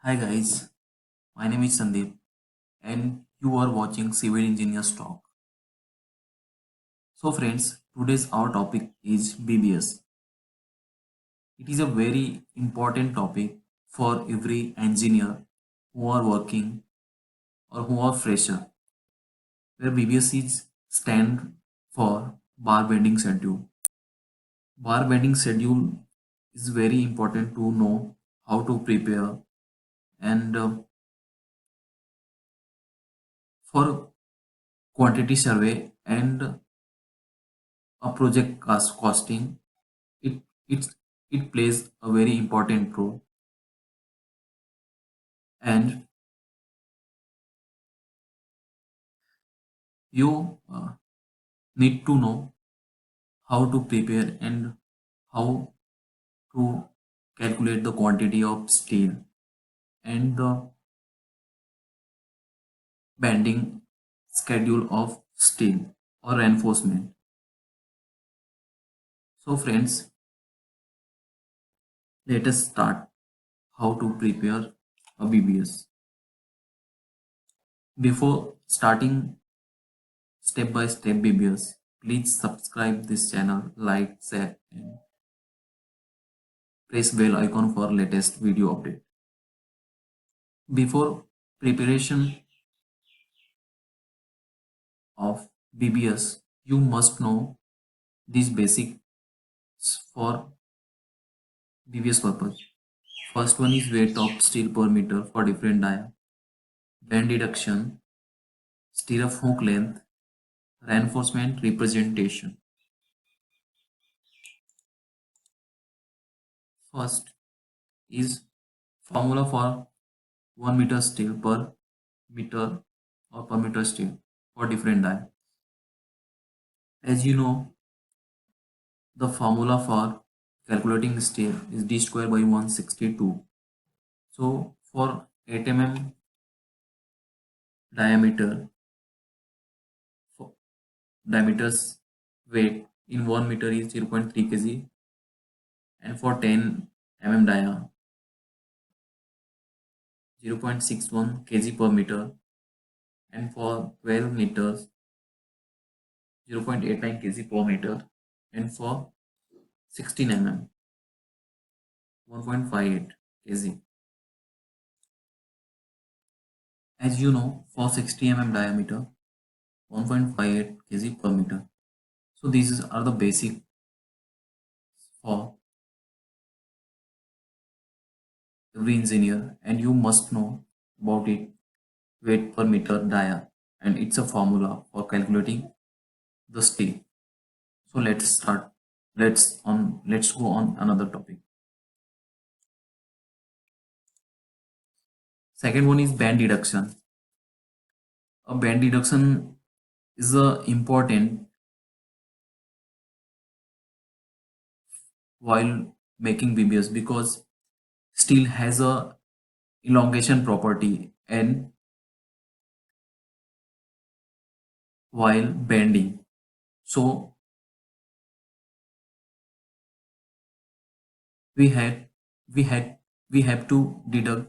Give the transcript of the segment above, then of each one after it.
Hi guys, my name is Sandeep and you are watching Civil Engineers Talk. So friends, today's our topic is BBS. It is a very important topic for every engineer who are working or who are fresher, where BBS is stand for bar bending schedule. Bar bending schedule is very important to know how to prepare and for quantity survey and a project costing it it it plays a very important role and you need to know how to prepare and how to calculate the quantity of steel and the bending schedule of steel or reinforcement. So friends, let us start how to prepare a BBS. Before starting step by step BBS, please subscribe this channel, like, share and press bell icon for latest video update. Before preparation of BBS, you must know these basics for BBS purpose. First one is weight of steel per meter for different dia, bend deduction, stirrup hook length, reinforcement representation. First is formula for 1 meter steel per meter or per meter steel for different dia. As you know, the formula for calculating steel is d square by 162. So for 8 mm diameter, for diameter's weight in 1 meter is 0.3 kg, and for 10 dia 0.61 kg per meter, and for 12 meters 0.89 kg per meter, and for 16 1.58 kg. As you know, for 60 diameter 1.58 kg per meter. So these are the basic for every engineer and you must know about it. Weight per meter dia and it's a formula for calculating the steel. So let's start. Let's go on another topic. Second one is band deduction. A band deduction is important while making BBS because steel has a elongation property and while bending. So we had we had we have to deduct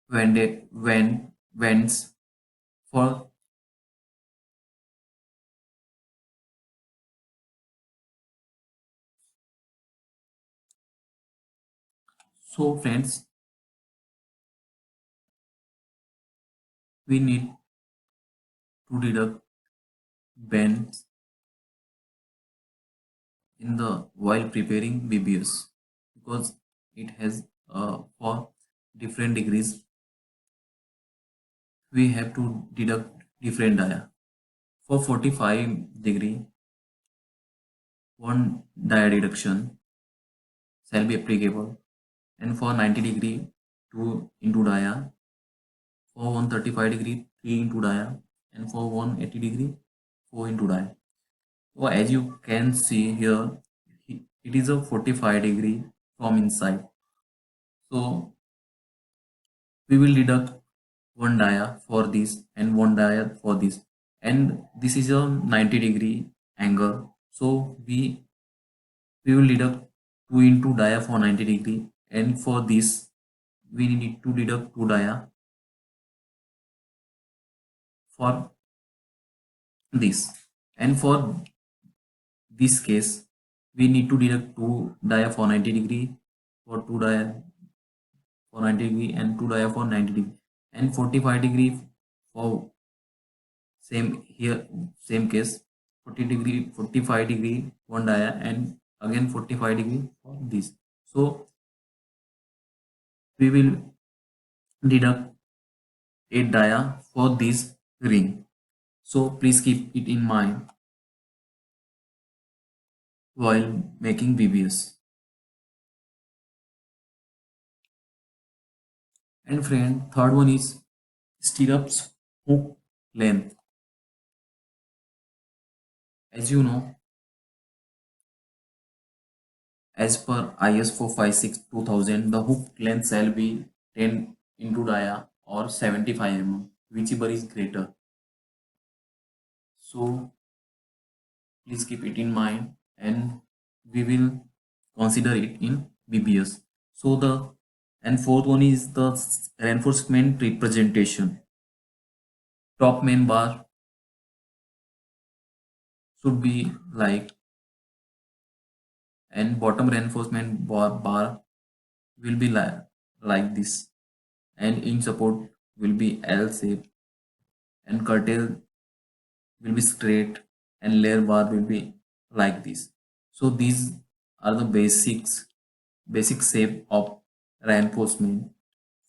when vents for. So friends, we need to deduct bends in the while preparing BBS because it has for different degrees we have to deduct different dia. For 45-degree, one dia deduction shall be applicable, and for 90-degree, 2 into dia. For 135-degree, 3 into dia, and for 180-degree, 4 into dia. So as you can see here, it is a 45-degree from inside. So we will deduct one dia for this and one dia for this, and this is a 90-degree angle. So we will deduct 2 into dia for 90-degree, and for this we need to deduct 2 dia for this. And for this case, we need to deduct 2 dia for 90 degree, for 2 dia for 90 degree, and 2 dia for 90 degree, and 45 degree for same here, same case, 45 degree one dia, and again 45 degree for this. So we will deduct 8 dia for this ring. So please keep it in mind while making BBS. And friend, third one is stirrups hook length. As you know, as per IS 456-2000, the hook length shall be 10 into dia or 75 mm, whichever is greater. So please keep it in mind, and we will consider it in BBS. So the and fourth one is the reinforcement representation. Top main bar should be like, and bottom reinforcement bar will be like this, and in support will be L shape, and curtail will be straight, and layer bar will be like this. So these are the basic shape of reinforcement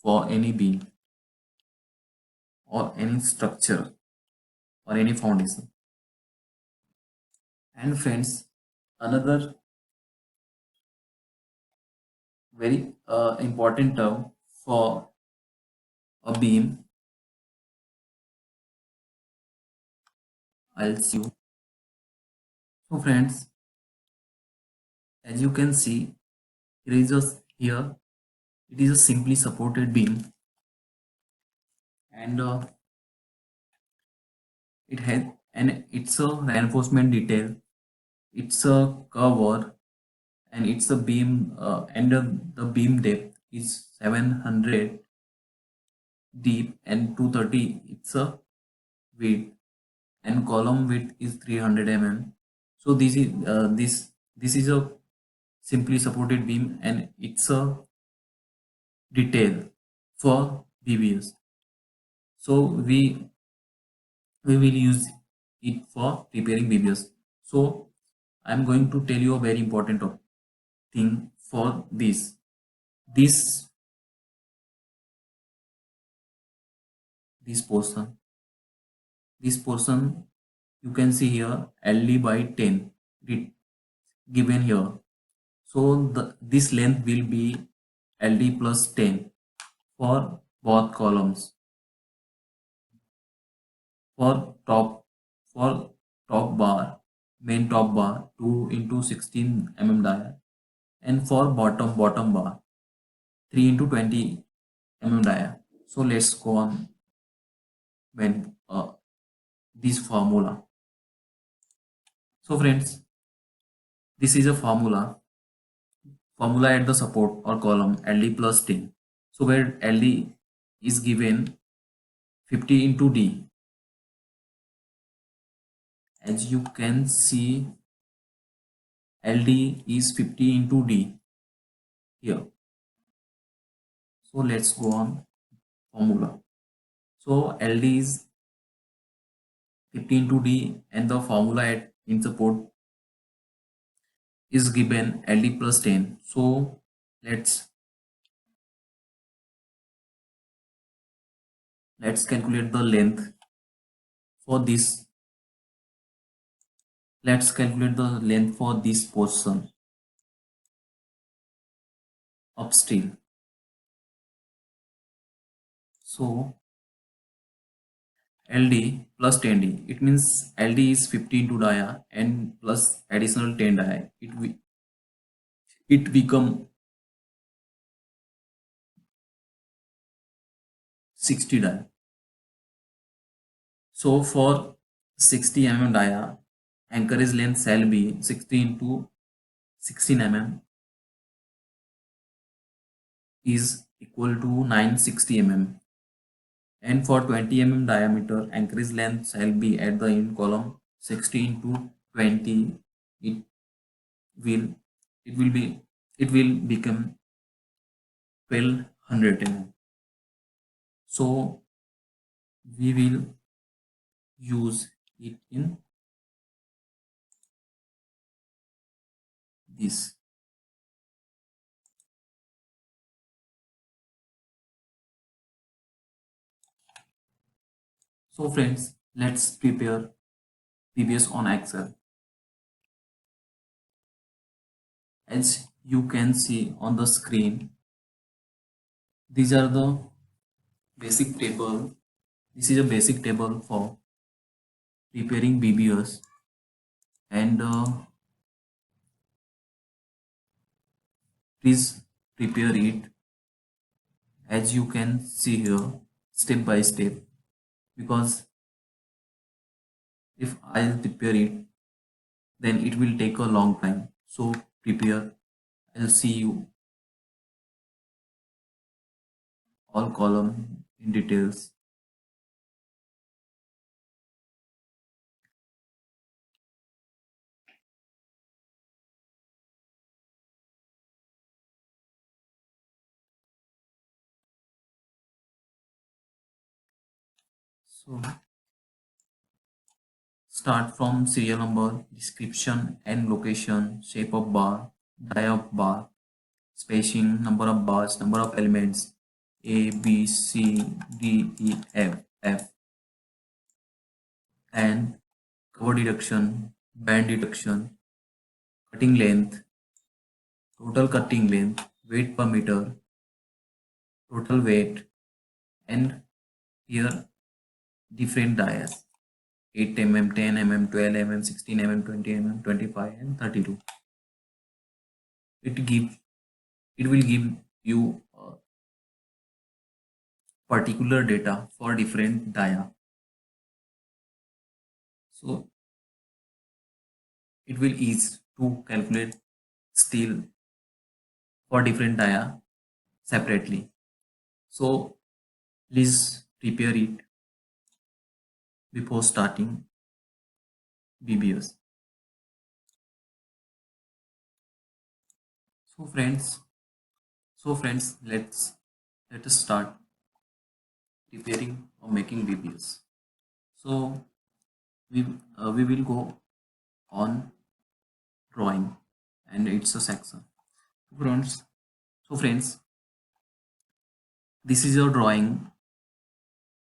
for any beam or any structure or any foundation. And friends, another very important term for a beam, I'll see you. So friends, as you can see, here it is a simply supported beam, and it has, and it's a reinforcement detail, it's a cover, and it's a beam, and the beam depth is 700 deep and 230 it's a width, and column width is 300 mm. So this is a simply supported beam, and it's a detail for BBS. So we will use it for preparing BBS. So I'm going to tell you a very important thing for this. This this portion, you can see here LD by 10 given here. So this length will be LD plus 10 for both columns. For top bar, main top bar 2 into 16 dia, and for bottom bar 3 into 20 dia. So let's go on when this formula. So friends, this is a formula at the support or column LD plus 10. So where LD is given 50 into D. As you can see, LD is 50 into D here. So let's go on formula. So LD is 50 into D, and the formula in support is given LD plus 10. So let's calculate the length for this. Let's calculate the length for this portion of steel. So LD plus 10D, it means LD is 50 into dia and plus additional 10 dia. It become 60 dia. So for 60 mm dia, anchorage length shall be 60 into 16 mm is equal to 960 mm, and for 20 diameter, anchorage length shall be at the in column 16 to 20. It will it will be it will become 1200 mm. So we will use it in this. So friends, let's prepare PBS on Excel. As you can see on the screen, these are the basic table. This is a basic table for preparing BBS, and please prepare it as you can see here step by step, because if I'll prepare it then it will take a long time. So prepare. I'll see you all column in details. So start from serial number, description and location, shape of bar, die of bar, spacing, number of bars, number of elements, A, B, C, D, E, F, and cover deduction, band deduction, cutting length, total cutting length, weight per meter, total weight, and here different dias, 8 mm, 10 mm, 12 mm, 16 mm, 20 mm, 25 and 32. It will give you particular data for different dia. So it will ease to calculate steel for different dia separately. So please prepare it before starting BBS. So friends, let us start preparing or making BBS. So we will go on drawing, and it's a section. Friends, friends, this is your drawing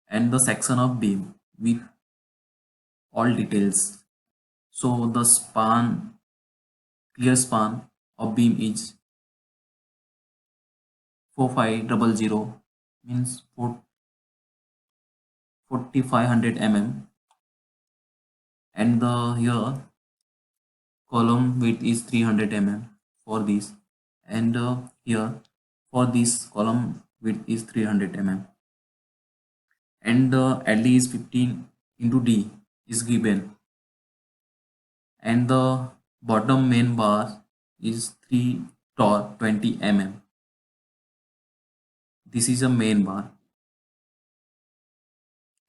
and the section of beam with all details. So the clear span of beam is 4500, means 4500 mm, and the here column width is 300 mm for this, and here for this column width is 300 mm, and the LD is 15 into D is given, and the bottom main bar is 3 torque 20 mm. This is a main bar,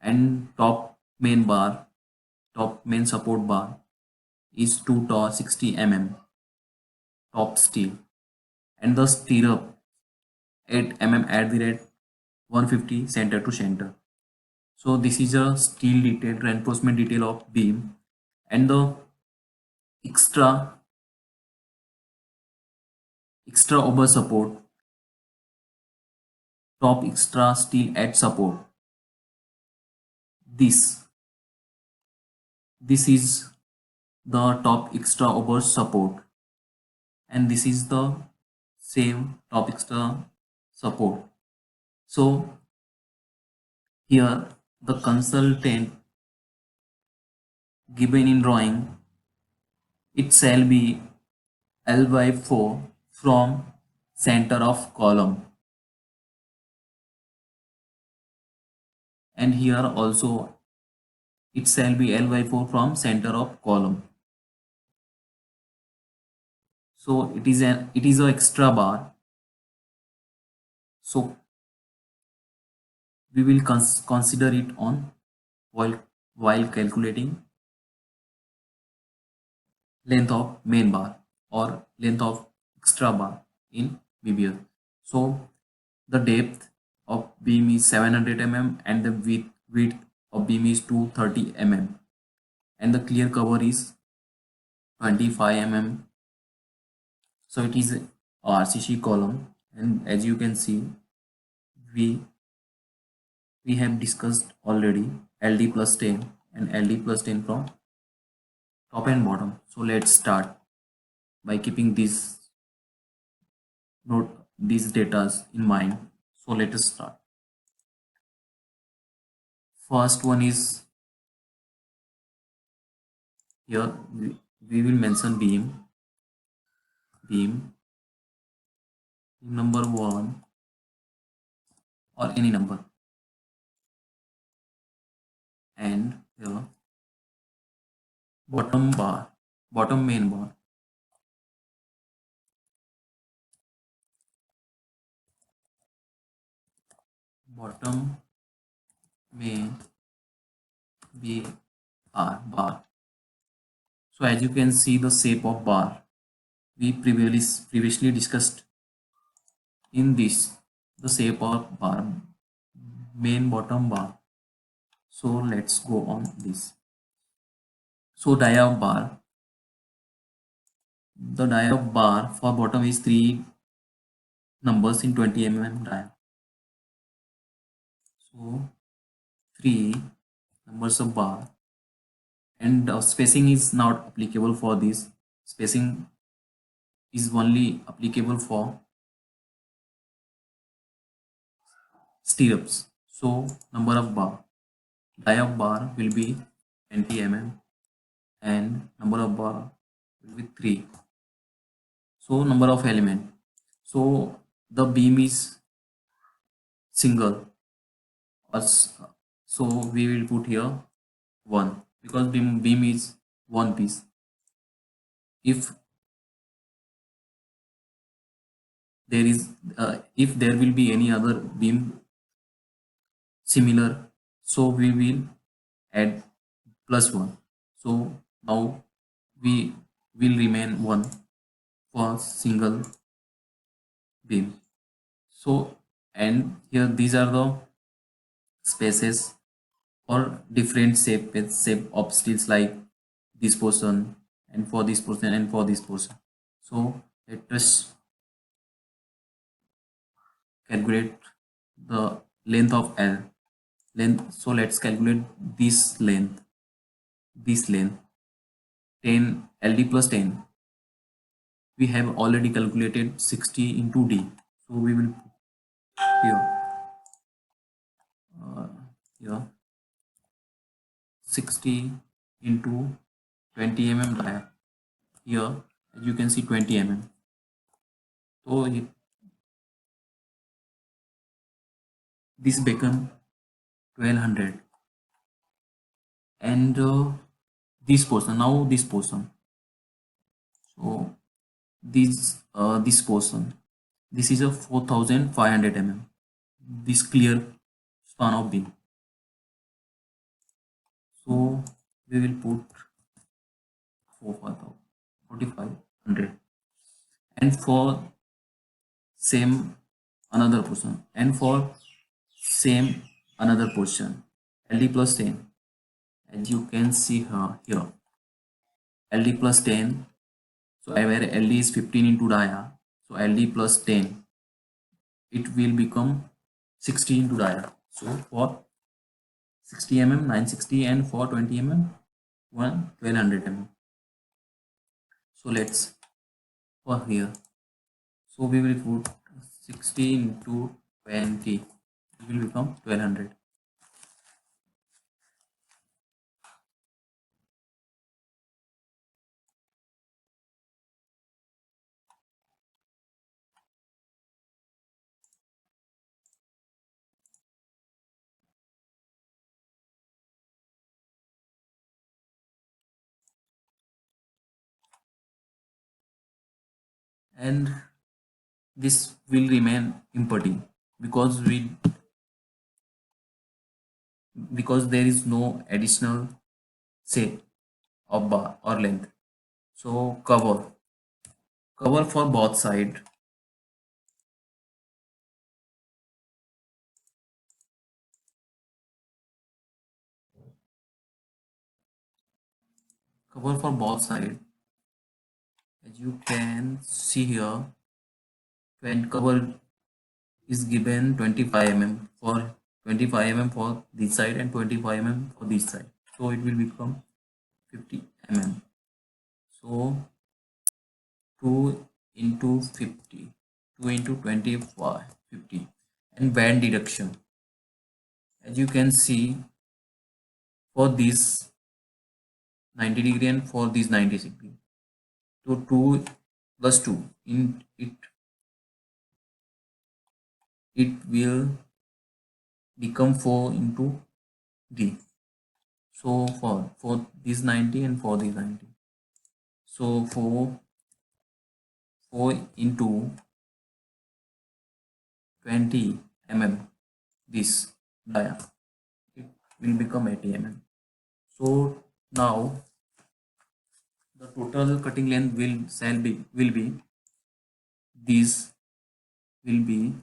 and top main support bar is 2 torque 60 mm top steel, and the stirrup 8 mm at the rate 150 center to center. So this is a steel detail, reinforcement detail of beam, and the extra over support, top extra steel at support. This is the top extra over support, and this is the same top extra support. So here the consultant given in drawing, it shall be L by 4 from center of column, and here also it shall be L by 4 from center of column. So it is a extra bar. So we will consider it on while calculating length of main bar or length of extra bar in BBL. So the depth of beam is 700 mm and the width of beam is 230 mm and the clear cover is 25 mm. So it is a RCC column, and as you can see, we we have discussed already LD plus 10 and LD plus 10 from top and bottom. So let's start by keeping these datas in mind. So let us start. First one is here we will mention beam number 1 or any number, and here bottom main bar, bottom main bar. So as you can see the shape of bar we previously discussed in this, the shape of bar, main bottom bar. So let's go on this. So dia of bar, the dia of bar for bottom is 3 numbers in 20 mm dia. So 3 numbers of bar, and spacing is not applicable for this. Spacing is only applicable for stirrups. So number of bar, dia of bar will be 20 mm and number of bar will be 3. So number of element, so the beam is single or so we will put here 1 because beam is one piece. If there is if there will be any other beam similar, so we will add +1. So now we will remain 1 for single beam. So and here these are the spaces for different shape of steels, like this portion and for this portion and for this portion. So let us calculate the length of L length. So let's calculate this length, 10 LD plus 10. We have already calculated 60 into D. So we will put uh, here 60 into 20 mm dia. Here as you can see 20 mm. So this become 1200, and this portion, now this portion, so this portion, this is a 4500 mm, this clear span of beam. So we will put 4500, and for same another portion, and for same another portion, LD plus 10, as you can see here LD plus 10. So where LD is 15 into dia, so LD plus 10, it will become 60 into dia. So for 60 mm 960, and for 20 mm 1200 mm. So let's for here. So we will put 60 into 20, it will become 1200. And this will remain empty because there is no additional say of bar or length. So cover for both side, cover for both side. As you can see here, when cover is given 25 mm for 25 mm for this side and 25 mm for this side, so it will become 50 mm. So 2 into 50, 2 into 25, 50. And band deduction, as you can see, for this 90 degree and for this 90 degree, so 2 plus 2 in it will become 4 into d. So for this 90 and for this 90, so 4 into 20 mm, this dia, it will become 80 mm. So now the total cutting length will be this will be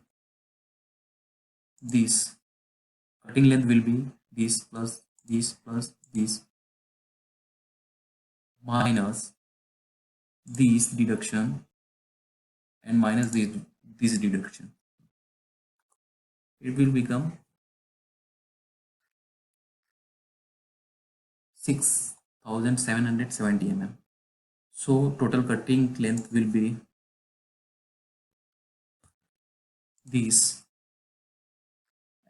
this cutting length will be this plus this minus this deduction and minus this deduction. It will become 6770 mm. So total cutting length will be this,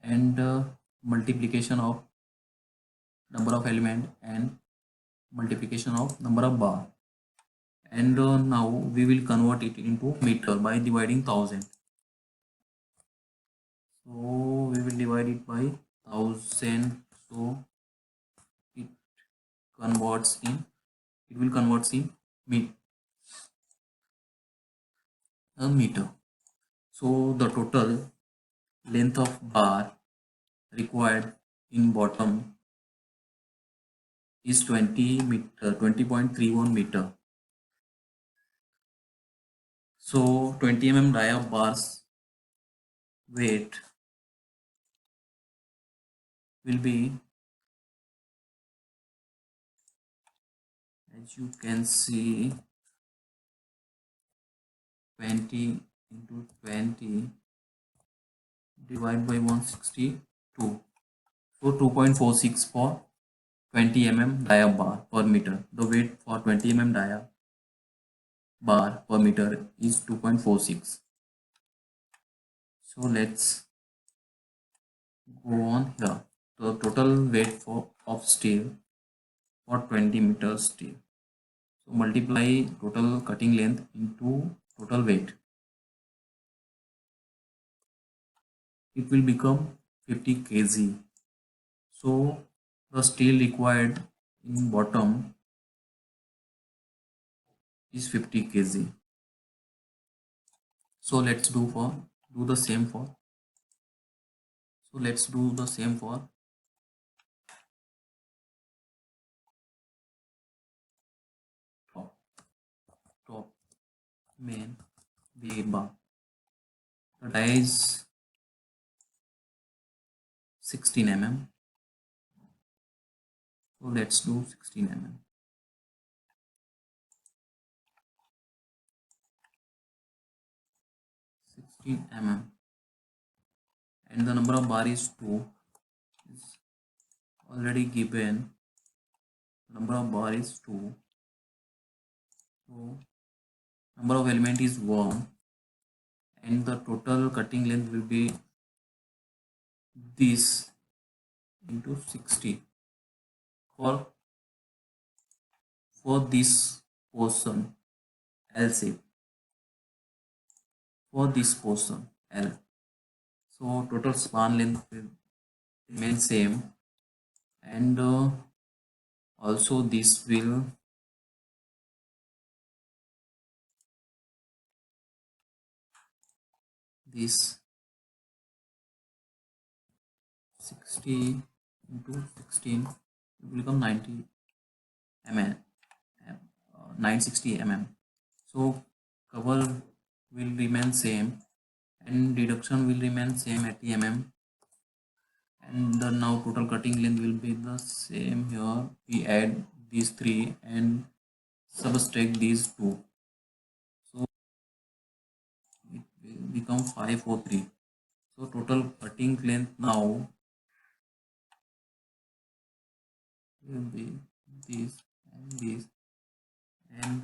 and multiplication of number of element and multiplication of number of bar. And now we will convert it into meter by dividing 1000. So we will divide it by 1000. So it converts in it will converts in a meter. So the total length of bar required in bottom is 20.31 meter. So 20 mm dia bars weight will be, as you can see, 20 into 20 divided by 162. So 2.46 for 20 mm dia bar per meter. The weight for 20 mm dia bar per meter is 2.46. So let's go on here. The total weight of steel for 20 meters steel. So multiply total cutting length into total weight. It will become 50 kg. So the steel required in bottom is 50 kg. So let's do the same for top top main V bar. The die is 16 mm. So let's do 16 mm. 16 mm, and the number of bar is 2. Is already given. Number of bar is 2. So number of element is 1, and the total cutting length will be this into 60 for this portion L shape, for this portion L. So total span length will remain same, and also this will 60 into 16, it will become 90 mm, 960 mm. So cover will remain same and deduction will remain same 80 mm, and the now total cutting length will be the same. Here we add these three and subtract these two, so it will become 543. So total cutting length now will be this and this, and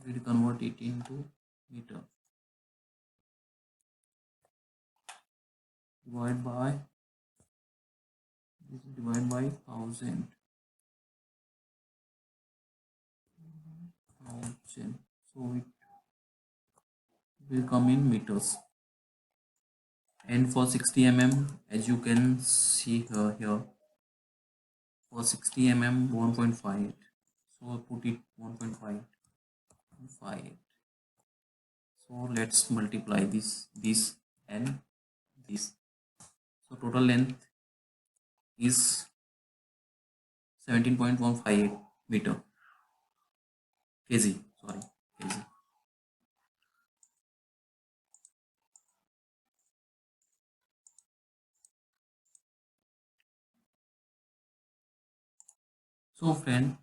we'll convert it into meter. Divide by this, divide by 1000, so it will come in meters. And for 60 mm, as you can see here, for 60 mm 1.5, so put it 1.5. So let's multiply this and this. So total length is 17.158 meter, kg, sorry, kg. So friend,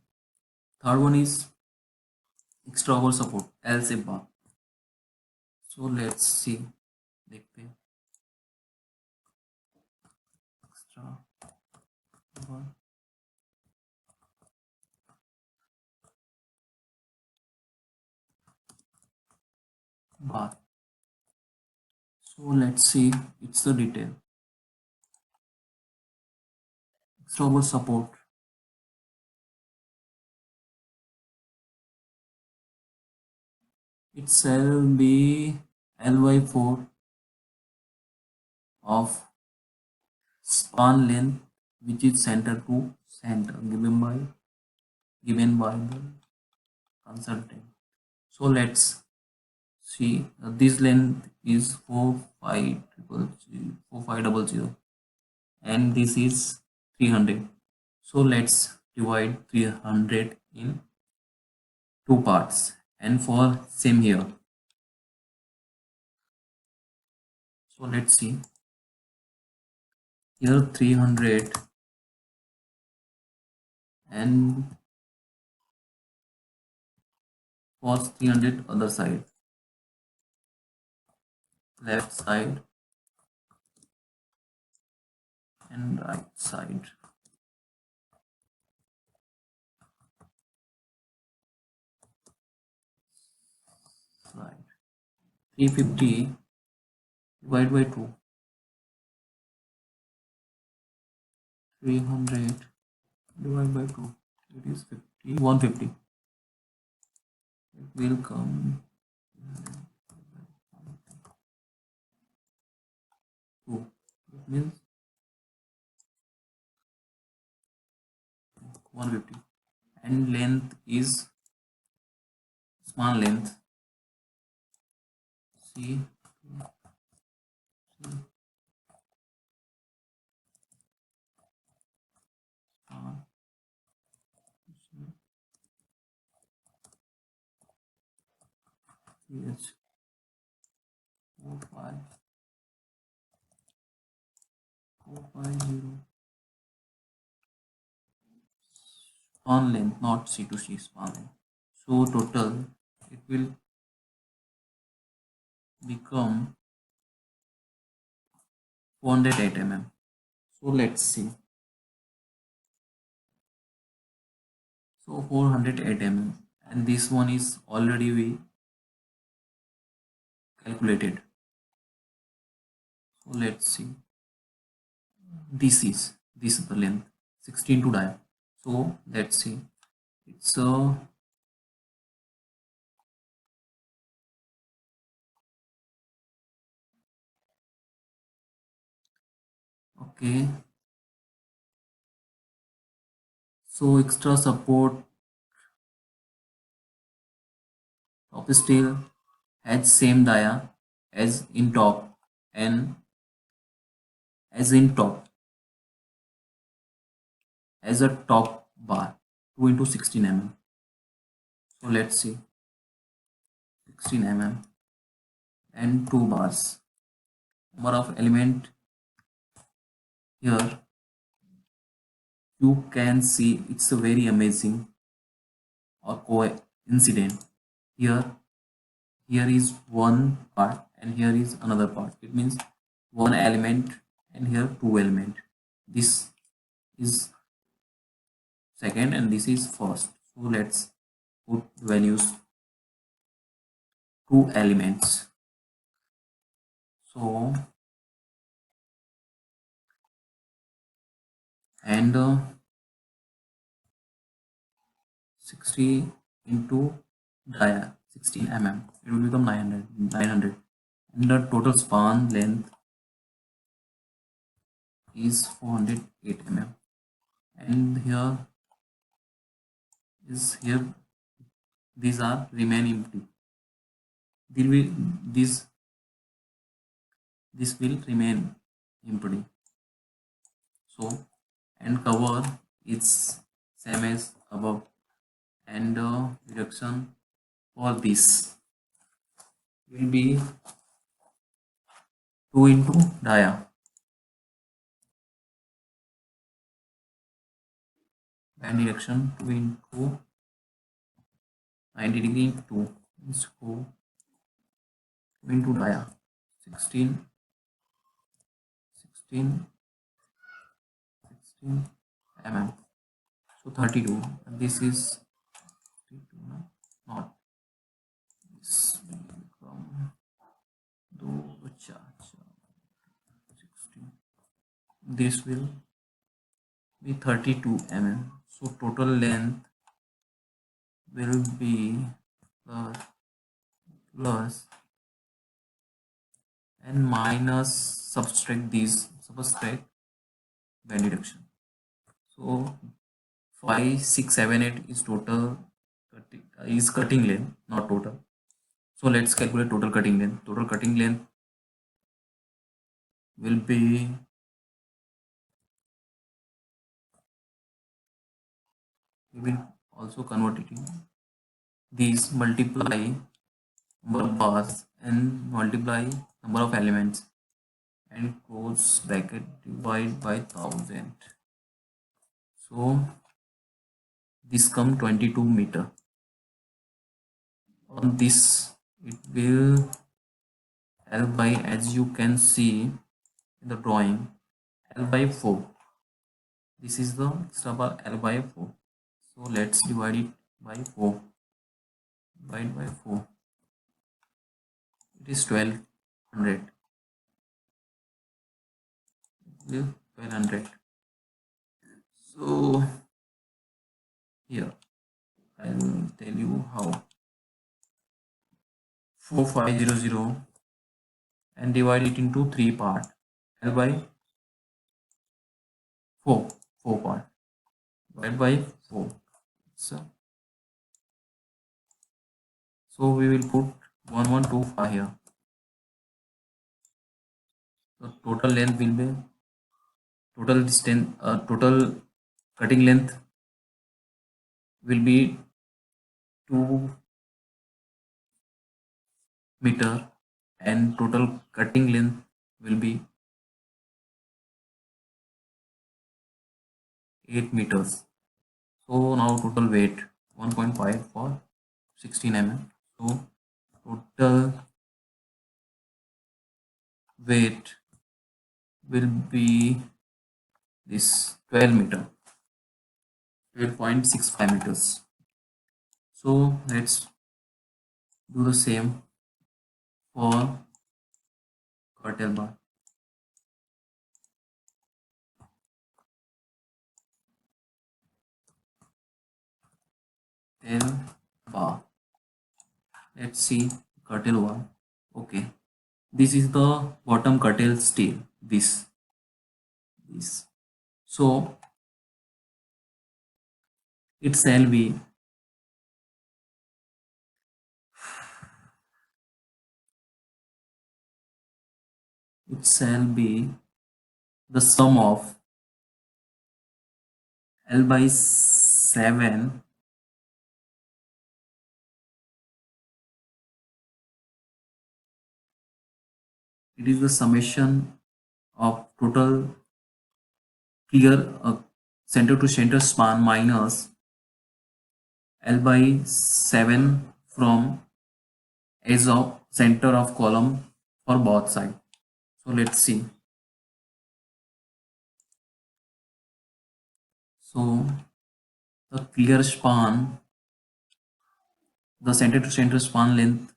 third one is extra wall support, L shape bar. So let's see, देखते हैं extra bar. So let's see, it's the detail. Extra wall support, it shall be Ly4 of span length, which is center to center, given by the consultant. So let's see, this length is 4500, and this is 300. So let's divide 300 in two parts, and for same here. So let's see, here 300 and for 300 other side, left side and right side. Right. 350 divided by 2. 300 divided by 2. It is 50. 150. It will come 2. It means 150. And length is small length. C. Yes. 450. Span length, not C to C, span length. So total it will become 408 mm. So let's see. So 408 mm, and this one is already we calculated. So let's see. This is the length, 16 to dia. So let's see. It's okay. So extra support top steel has same dia as in top and as in top. as a top bar, 2 into 16 mm. So let's see, 16 mm and 2 bars. Number of element here, you can see it's a very amazing or coincident. Here is one part and here is another part. It means one element and here two element. This is second and this is first. So let's put values, two elements. So and 60 into dia 16 mm, it will become 900. And the total span length is 408 mm. And here these are remain empty. This this will remain empty. So and cover is same as above, and reduction for this will be 2 into dia, and reduction 2 into 90 degree 2 is 2 into dia 16 16 16 mm. So 32, and this is 32, no? Not this will become 16. This will be 32 mm. So total length will be plus and minus, subtract band reduction. So 5, 6, 7, 8 is total cutting length, not total. So let's calculate total cutting length. Total cutting length will be we will also convert it in these, multiply number of bars and multiply number of elements and close bracket divide by 1000. So this come 22 meter. On this it will L by, as you can see in the drawing, L by 4. This is the extra bar L by 4. So let's divide it by 4. Divide by 4. It is 1200. 1200. So here I will tell you how. 4500 and divide it into 3 part. L by 4 part. Divide by 4. So we will put 1125 here. So total length will be total distance, total cutting length will be 2 meter and total cutting length will be 8 meters. So now total weight 1.5 for 16 mm. So total weight will be this 12 meter, 12.65 meters. So let's do the same for curtail bar. Tail bar. Let's see curtail bar. Okay, this is the bottom curtail steel. This. So it shall be the sum of L by 7 it is the summation of total clear center to center span minus L by 7 from edge of center of column for both sides. So let's see. So the clear span, the center to center span length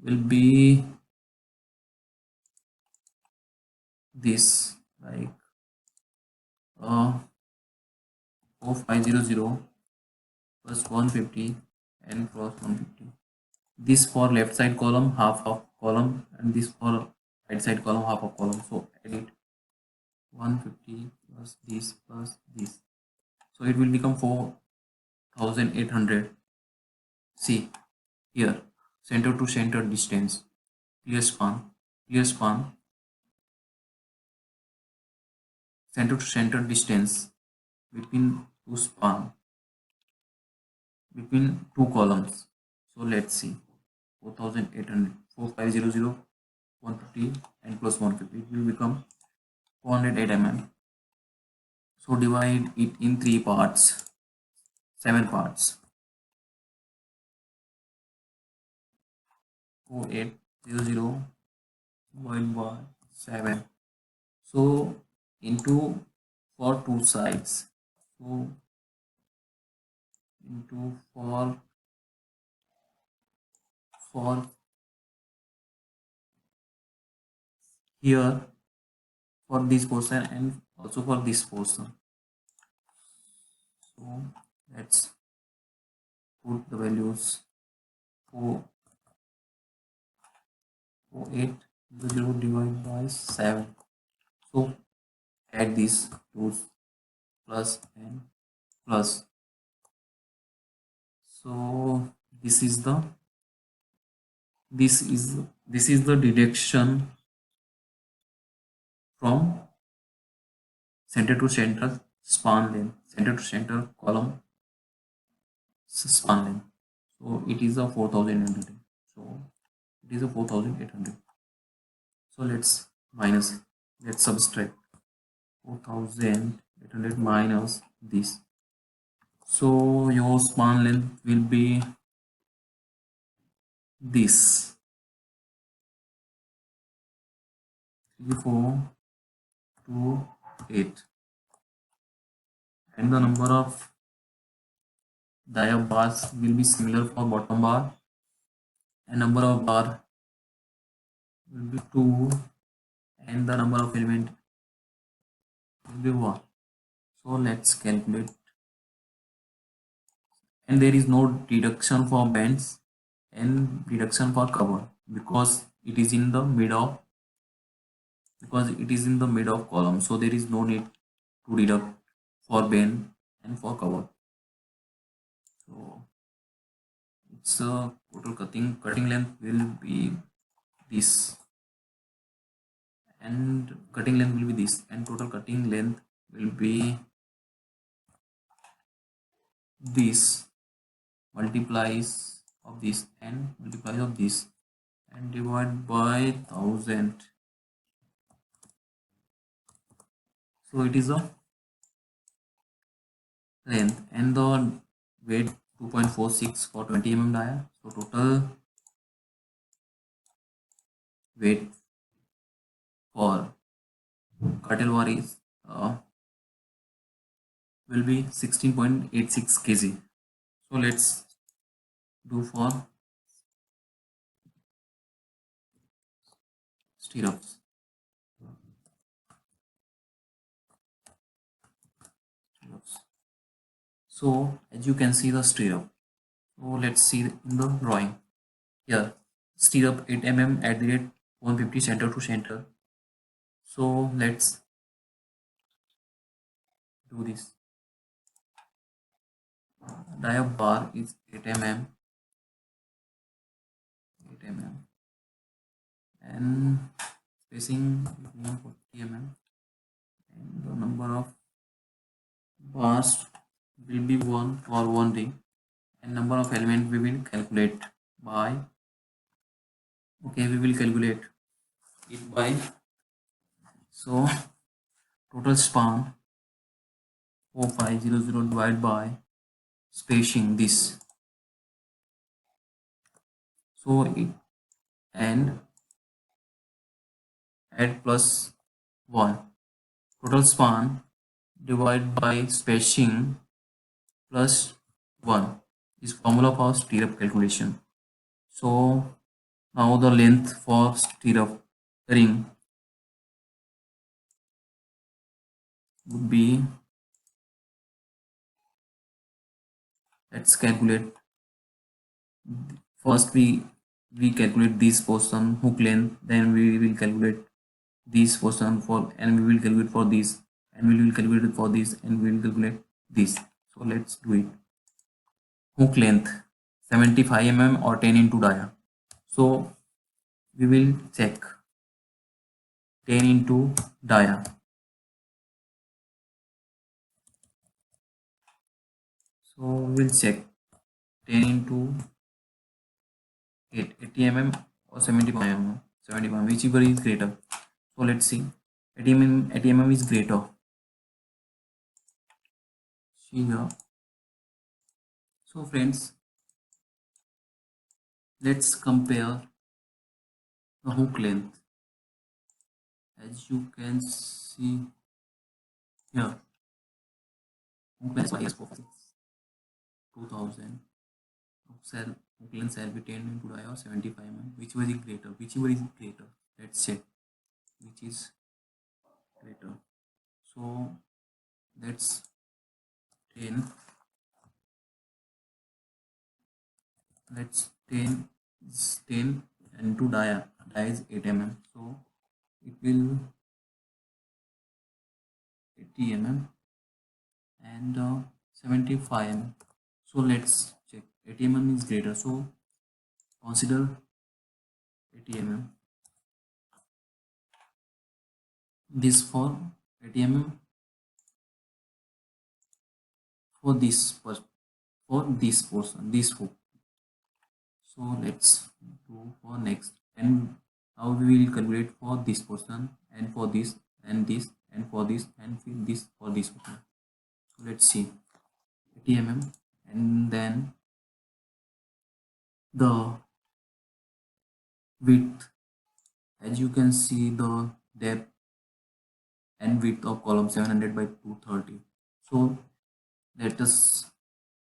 will be this, like 4500 plus 150 and cross 150. This for left side column, half of column, and this for right side column, half of column. So edit 150 plus this. So it will become 4800. See here, center to center distance, clear span, center to center distance between two span, between two columns. So let's see, 4800, 4500, 150 and plus 150, it will become 408 mm. So divide it in 3 parts, 7 parts. 4800 divided by 7. So into for two sides. So into for here, for this portion and also for this portion. So let's put the values 4800 divided by 7. So add these two plus and plus. So this is the deduction from center to center span length, center to center column span length. So it is a 4800. So it is a 4800. So let's subtract 4800 minus this. So your span length will be this 3428, and the number of dia bars will be similar for bottom bar, and number of bar will be 2, and the number of element will be 1. So let's calculate, and there is no deduction for bands and deduction for cover because it is in the mid of column, so there is no need to deduct for band and for cover. So its total cutting length will be this, and cutting length will be this, and total cutting length will be this multiplies of this and multiplies of this and divide by 1000. So it is a length, and the weight 2.46 for 20 mm dia. So total weight for curtain wire is will be 16.86 kg. So let's do for stirrups. So as you can see the stirrup. So let's see in the drawing. Here stirrup 8 mm at the rate 150 center to center. So let's do this. Dia bar is 8 mm, and spacing is 140 mm, and the number of Past will be 1 for one ring, and number of elements we will calculate by, okay, we will calculate it by, so total span 4500 divided by spacing this, so it, and add plus 1, total span divided by spacing plus 1 is formula for stirrup calculation. So now the length for stirrup ring would be, let's calculate. First we calculate this portion hook length, then we will calculate this portion for, and we will calculate for this, and we will calculate for this, and we will calculate this. So let's do it. Hook length 75 mm or 10 into dia. So we will check 10 into dia. So we'll check 10 into 80 mm or 75 mm, 75 whichever is greater. So let's see, 80 mm is greater. See here. So friends, let's compare the hook length. As you can see here, hook length is 2000. Hook length shall be 10 into dia or 75 mm. Whichever is greater, whichever is greater. Let's check which is greater. So that's 10. Let's 10 is 10 into dia. Dia is 8 mm. So it will 80 mm and 75 mm. So let's check. 80 mm is greater. So consider 80 mm. This for 80 mm for this portion, this hook. So let's go for next, and now we will calculate for this portion, and for this, and this, and for this, and this for this portion. So let's see 80 mm, and then the width, as you can see the depth and width of column 700 by 230. So let us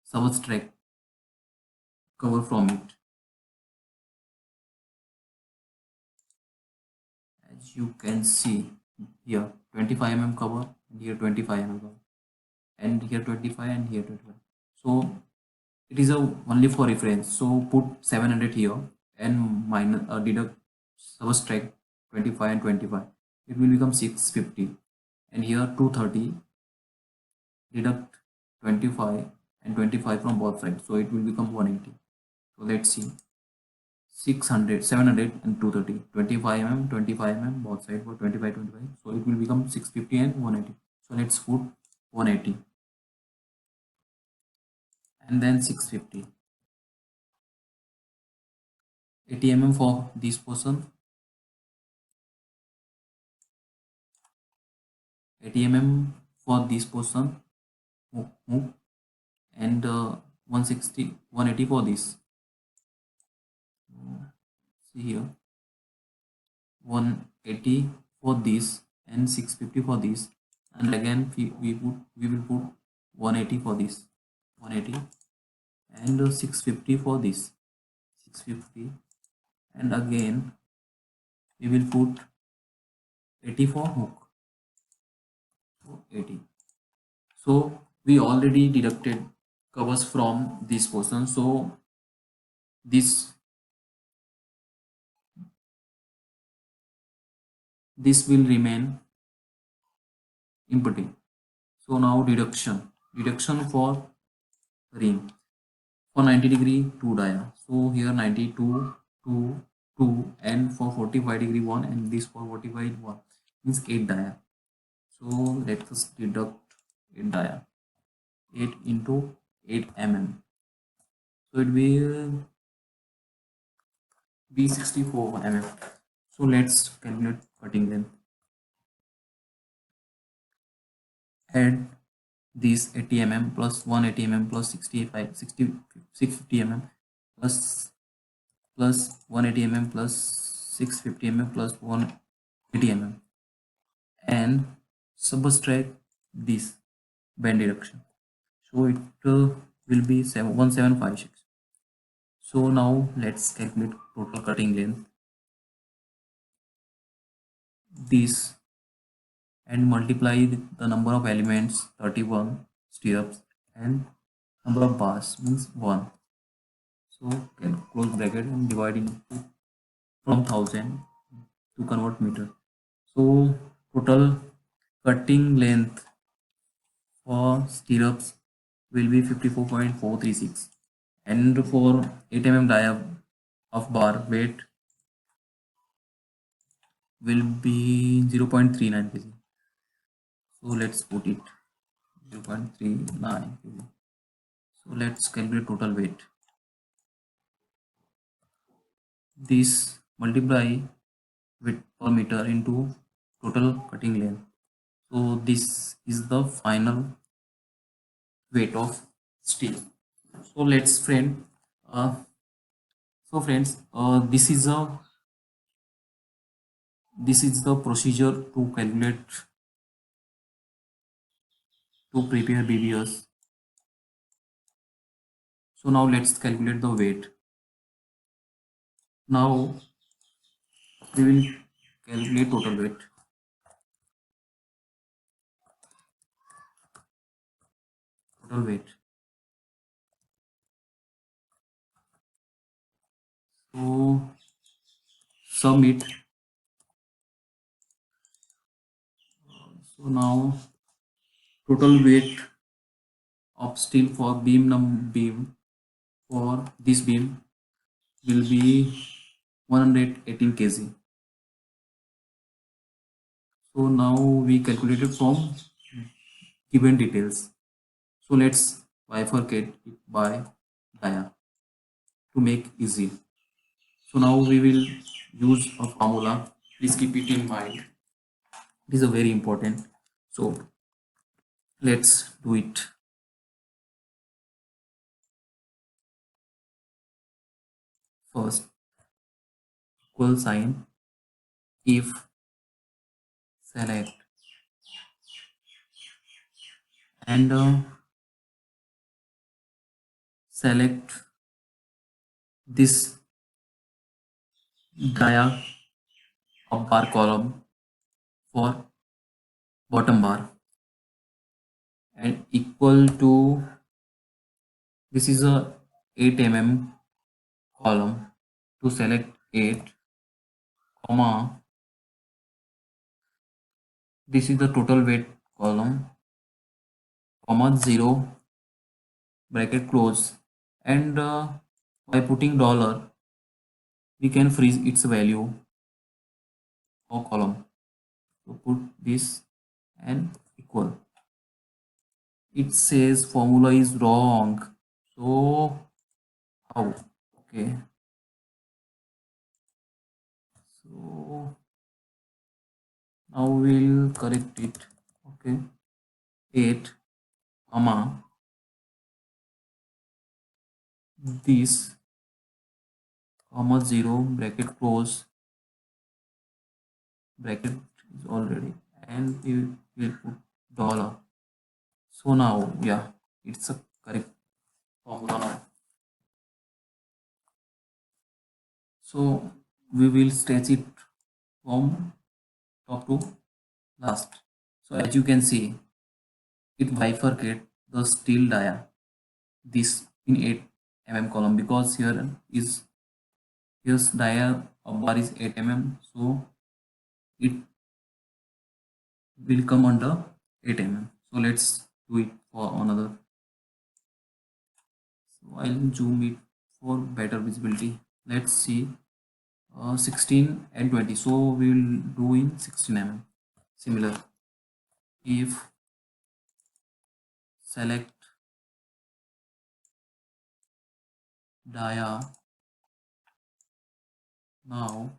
subtract cover from it. As you can see here 25 mm cover, and here 25 mm cover, and here 25, and here 25. So it is a only for reference. So put 700 here and minus deduct, subtract 25 and 25. It will become 650, and here 230, deduct 25 and 25 from both sides, so it will become 180. So let's see, 600, 700 and 230, 25 mm, 25 mm both sides for 25, 25. So it will become 650 and 180. So let's put 180 and then 650. 80 mm for this portion, 80 mm for this portion, and 160, 180 for this. See here, 180 for this and 650 for this, and again we will put 180 for this, 180, and 650 for this, 650, and again we will put 80 for hook, so 80. So we already deducted covers from this portion, so this will remain empty. So now deduction for ring for 90° 2 dia. So here 92, 2, 2, and for 45° 1, and this for 45 1 means 8 dia. So let us deduct 8 dia. 8 into 8 mm. So it will be 64 mm. So let's calculate cutting length. Add these 80 mm plus 180 mm plus 65 60 650 mm plus 180 mm plus 650 mm plus 180 mm and subtract this bend reduction. So it will be 1756. So now let's calculate total cutting length. This and multiply the number of elements 31 stirrups and number of bars means 1. So can close bracket and divide into from 1000 to convert meter. So total cutting length for stirrups will be 54.436 and for 8 mm dia of bar weight will be 0.39 kg. So let's put it 0.39 kg. So let's calculate total weight. This multiply weight per meter into total cutting length. So this is the final weight of steel. So let's friend. Uh, so friends, this is the procedure to calculate to prepare BBS. So now let's calculate the weight. Now we will calculate total weight. Total weight. So sum it. So now total weight of steel for beam for this beam will be 118 kg. So now we calculated from given details. So let's bifurcate it by dia to make easy. So now we will use a formula. Please keep it in mind. It is a very important. So let's do it. First, equal sign if select and select this dia of bar column for bottom bar and equal to this is a 8 mm column to select 8 comma this is the total weight column comma 0 bracket close and by putting dollar we can freeze its value or column. So put this and equal. It says formula is wrong. So how? Okay. So now we'll correct it. Okay. 8 comma this comma 0 bracket close bracket is already and we will put dollar. So now yeah it's a correct formula now. So we will stretch it from top to last. So as you can see it bifurcate the steel dia this in 8 mm column because here's dia of bar is 8 mm so it will come under 8 mm. So let's do it for another. So I'll zoom it for better visibility. Let's see 16 and 20. So we will do in 16 mm. Similar if select dia now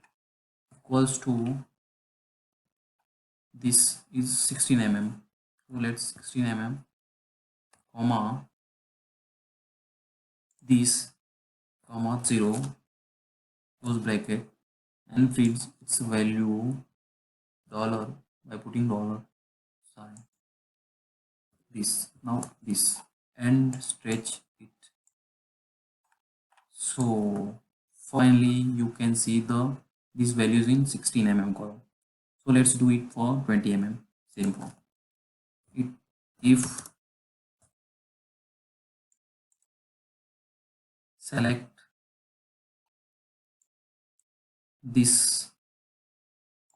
equals to, this is 16 mm, so let's 16 mm comma this comma 0 close bracket and feeds its value dollar by putting dollar sign this, now this, and stretch it. So finally you can see these values in 16 mm column. So let's do it for 20 mm. Same form. If select this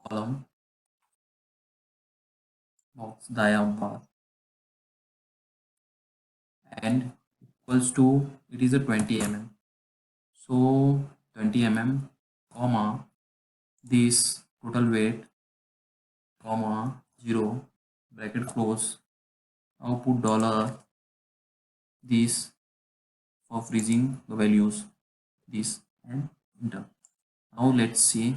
column box diagram bar and equals to, it is a 20 mm, so 20 mm comma this total weight comma 0 bracket close, now put dollar this for freezing the values this and enter. Now let's see,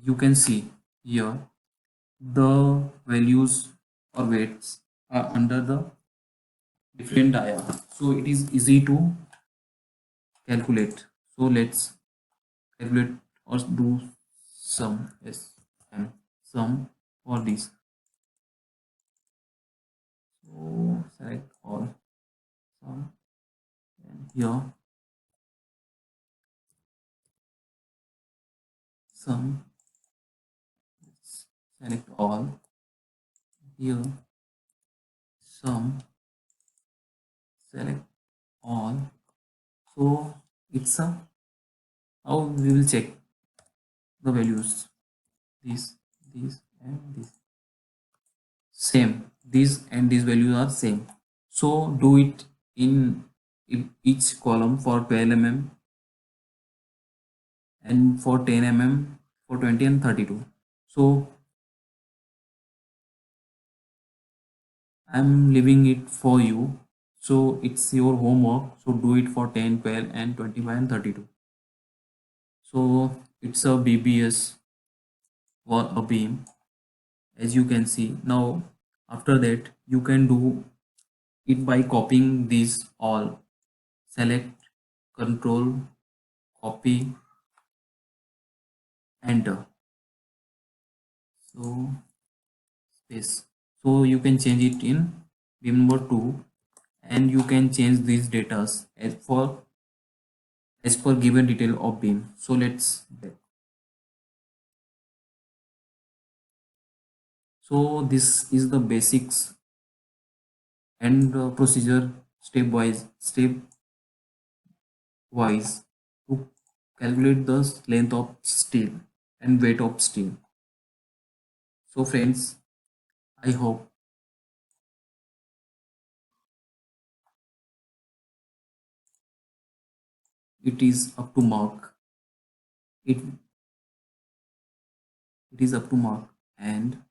you can see here the values or weights are under the different diagram, so it is easy to calculate. So let's calculate or do sum, yes, and sum for this. So select all sum, and here sum, select all, here sum, select all. So it's a, how we will check the values, this, this and this, same, these and these values are same. So do it in each column for 12 mm and for 10 mm, for 20 and 32. So I'm leaving it for you, so it's your homework, so do it for 10, 12 and 25 and 32. So it's a BBS or a beam, as you can see. Now after that you can do it by copying these all, select, control, copy, enter, so space. So you can change it in beam number 2 and you can change these datas as per given detail of beam. So let's back. So this is the basics and procedure step wise to calculate the length of steel and weight of steel. So friends, I hope it is up to mark. It is up to mark, and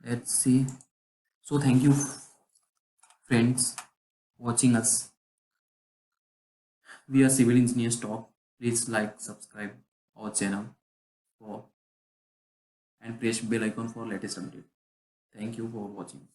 let's see. So thank you friends watching us. We are Civil Engineers Talk. Please like, subscribe our channel for and press bell icon for latest update. Thank you for watching.